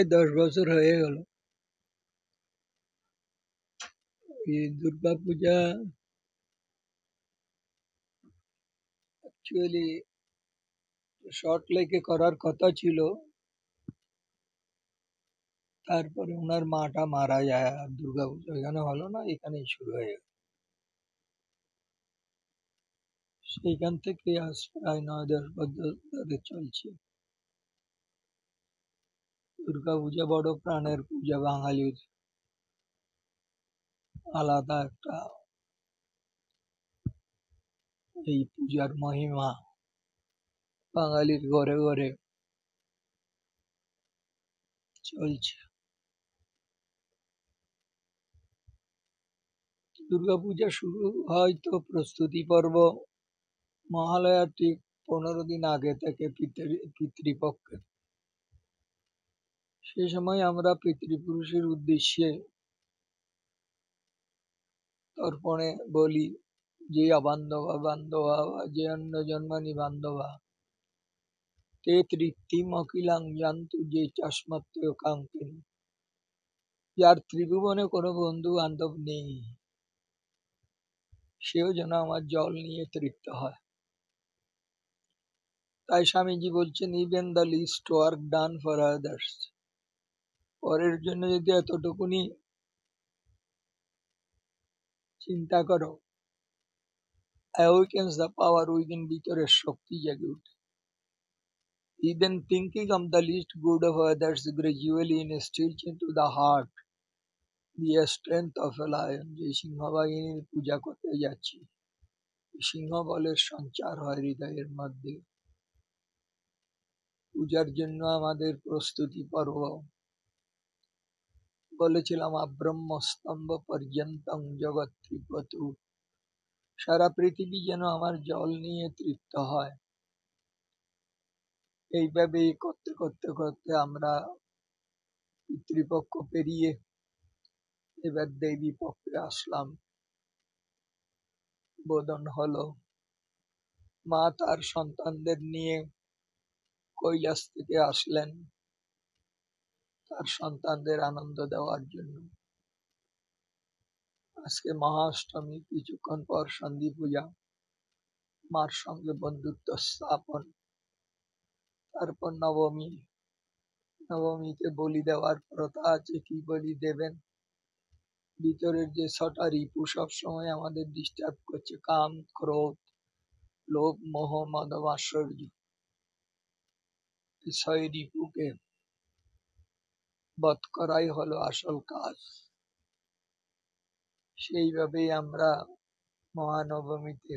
প্রায় 10 বছর হয়ে গেল। এই দুর্গা পূজা অ্যাকচুয়ালি শর্ট লেকে করার কথা ছিল, তারপরে ওনার মাটা মারা যায় আর দুর্গা পূজা এখানে হলো না, এখানেই শুরু হয়ে গেল। সেইখান থেকে আজ প্রায় 9-10 বছর ধরে চলছে। দুর্গা পূজা বড় প্রাণের পূজা, বাঙালির আলাদা একটা এই পূজার মহিমা বাঙালির ঘরে ঘরে চলছে। দুর্গা পূজা শুরু হয় তো প্রস্তুতি পর্ব মহালয়ার ঠিক 15 দিন আগে থেকে পিতৃপক্ষে। সেই সময় আমরা পিতৃপুরুষের উদ্দেশ্যে তর্পণে বলি, যে অবান্ধবা বান্ধবা বা যে অন্য জন্মানি বান্ধবা তে তৃপ্তিম অখিলাং জান্তু যে চাস্মত্য কাঙ্ক্ষিনী। যার ত্রিভুবনে কোনো বন্ধু বান্ধব নেই, সেও যেন আমার জল নিয়ে তৃপ্ত হয়। তাই স্বামীজি বলছেন, even the least work done for others, পরের জন্য যদি এতটুকুনি চিন্তা করো, awakens the power within, ভিতরের শক্তি জেগে উঠে। Even thinking of the least good of others gradually instills into the heart the strength of a lion। যে সিংহ বাহিনীর পূজা করতে যাচ্ছি, সিংহ বলের সঞ্চার হয় হৃদয়ের মধ্যে। পূজার জন্য আমাদের প্রস্তুতি পর্ব বলেছিলাম, আব্রহ্মস্তম্ভ পর্যন্তং জগৎ ত্রিপতু, সারা পৃথিবী যেন আমার জল নিয়ে তৃপ্ত হয়। এইভাবে করতে করতে করতে আমরা পিতৃপক্ষ পেরিয়ে এবার দেবী পক্ষে আসলাম। বোধন হলো মা তার সন্তানদের নিয়ে কৈলাস থেকে আসলেন তার সন্তানদের আনন্দ দেওয়ার জন্য। আজকে মহাষ্টমী, কিছুক্ষণ পর সন্ধি পূজা, মার সঙ্গে বন্ধুত্ব স্থাপন, তারপর নবমী। নবমীতে বলি দেওয়ার প্রথা আছে। কি বলি দেবেন? ভিতরের যে 6টা রিপু সব সময় আমাদের ডিস্টার্ব করছে, কাম, ক্রোধ, লোভ, মোহ, মদ, মাৎসর্য, এই 6 রিপুকে বধ করাই হলো আসল কাজ। সেইভাবেই আমরা মহানবমীতে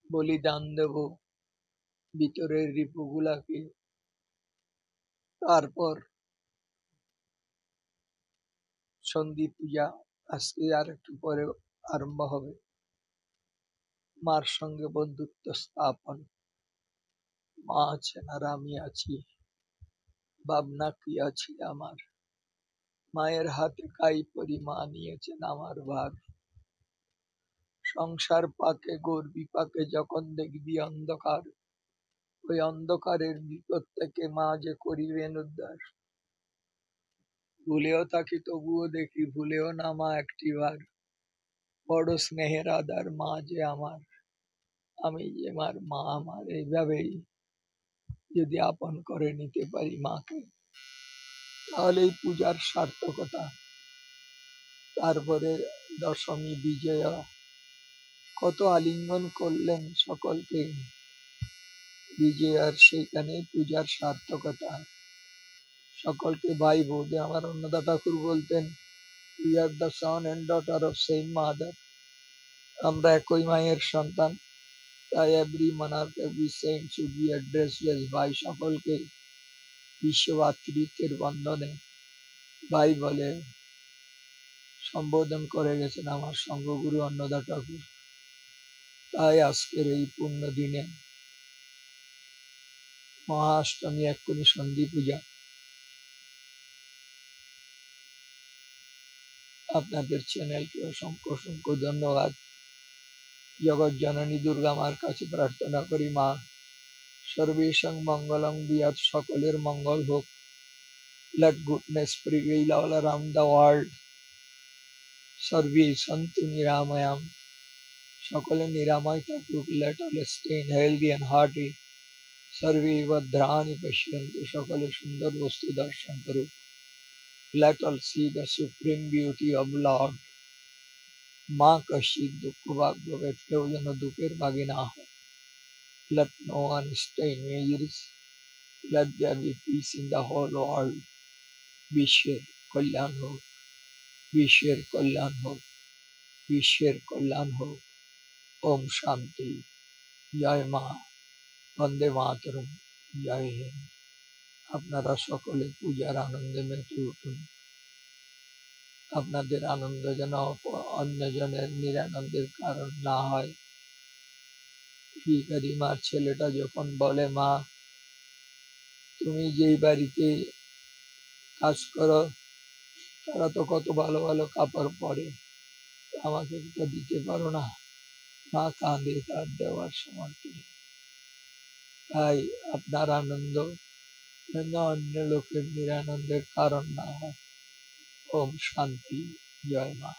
বলিদান দেব ভিতরের রিপুগুলাকে। তারপর সন্ধি পূজা আজকে আর একটু পরে আরম্ভ হবে। মার সঙ্গে বন্ধুত্ব স্থাপন, মা আছেন আর আমি আছি, ভাবনা কি আছে আমার, মায়ের হাতে কাই পরি মা নিয়েছেন আমার ভার। সংসার পাকে গোর বিপাকে যখন দেখবি অন্ধকার, ওই অন্ধকারের বিপদ থেকে মা যে করিবেন উদ্ধার। ভুলেও থাকি তবুও দেখি, ভুলেও না মা একটিবার, বড় স্নেহের আদার মা যে আমার, আমি যে মার মা আমার। এইভাবেই যদি আপন করে নিতে পারি মাকে, তাহলে এই পূজার সার্থকতা। তারপরে দশমী বিজয়া, কত আলিঙ্গন করলেন সকলকে বিজয়ার, সেইখানে পূজার সার্থকতা। সকলকে ভাই বোধে। আমার অন্নদা ঠাকুর বলতেন, we are the son and daughter of same mother, আমরা একই মায়ের সন্তান, তাই every monarch, every saint should be addressed as ভাই। সকলকে বিশ্ব ভাতৃত্বের বন্ধনে ভাই বলে সম্বোধন করে গেছেন আমার সঙ্গগুরু অন্নদা ঠাকুর। তাই আজকের এই পূর্ণ দিনে মহাষ্টমী, এক্ষুনি সন্ধি পূজা, আপনাদের চ্যানেলকে অসংখ্য অসংখ্য ধন্যবাদ। জগৎ জননী দুর্গা মার কাছে প্রার্থনা করি, মা সর্বেষাং মঙ্গলং বিয়াত, সকলের মঙ্গল হোক। Let goodness prevail all around the world. Sarve Santu Niramayam. সকলে নিরাময় থাকুক, let all stay healthy and hearty. সর্বে ভদ্রাণি পশ্যন্তু, সকলে সুন্দর বস্তু দর্শন করুক। Let all see the supreme beauty of Lord. মা কশ্চিৎ দুঃখ ভাগ ভবেৎ, কেউ যেন দুঃখের ভাগী না হয়। Let no one stay in miseries. Let there be peace in the whole world. বিশ্বের কল্যাণ হোক, বিশ্বের কল্যাণ হোক, বিশ্বের কল্যাণ হোক। ওম শান্তি। জয় মা, বন্দে মাতরম, জয় হিন্দ। আপনারা সকলে পূজার আনন্দে মেতে উঠুন। আপনাদের আনন্দ যেন অন্যজনের নিরানন্দের কারণ না হয়। ভিখারি মার ছেলেটা যখন বলে, মা তুমি যেই বাড়িতে কাজ করো তারা তো কত ভালো ভালো কাপড় পরে, আমাকে তো দিতে পারো না। মা কাঁদে, তার দেওয়ার সামর্থ্য নেই। তাই আপনার আনন্দ যেন অন্য লোকের নিরানন্দের কারণ না হয়। ওম শান্তি। জয় মা।